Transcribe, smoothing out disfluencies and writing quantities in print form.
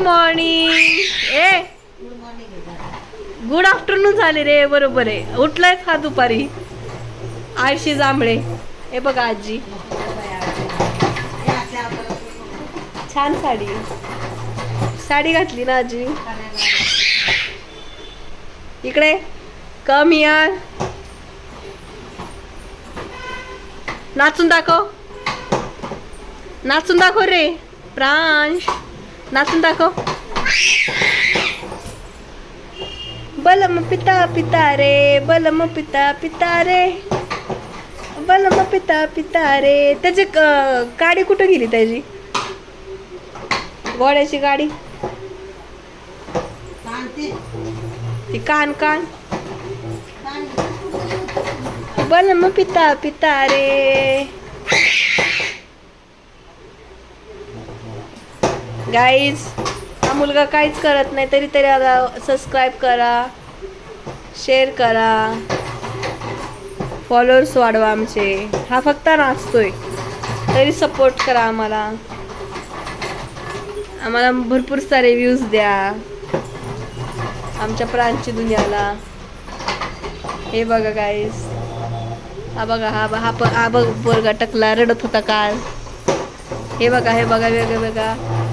Morning. Good afternoon झाले रे. बरोबर आहे. उठलाय हा दुपारी. आळशी जांभळे. हे बघा आजी, छान साडी घातली ना आजी. इकडे कम यार, नाचून दाखव. नाचून दाखव रे प्रांश, नाचून दाखव. बलम पिता पिता रे, बलम पिता पिता रे, बलम पिता पिता रे. त्याची गाडी कुठं गेली त्याची, घोड्याची गाडी? ती कान बलम पिता पिता रे. गाईज, हा मुलगा काहीच करत नाही तरी आता सबस्क्राईब करा, शेअर करा, फॉलोअर्स वाढवा आमचे. हा फक्त नाचतोय तरी सपोर्ट करा आम्हाला भरपूर सारे व्ह्यूज द्या आमच्या प्रांची दुनियाला. हे बघा गाईज, हा बघा, हा बघ पोरगा टकला, रडत होता काल. हे बघा वेगळं.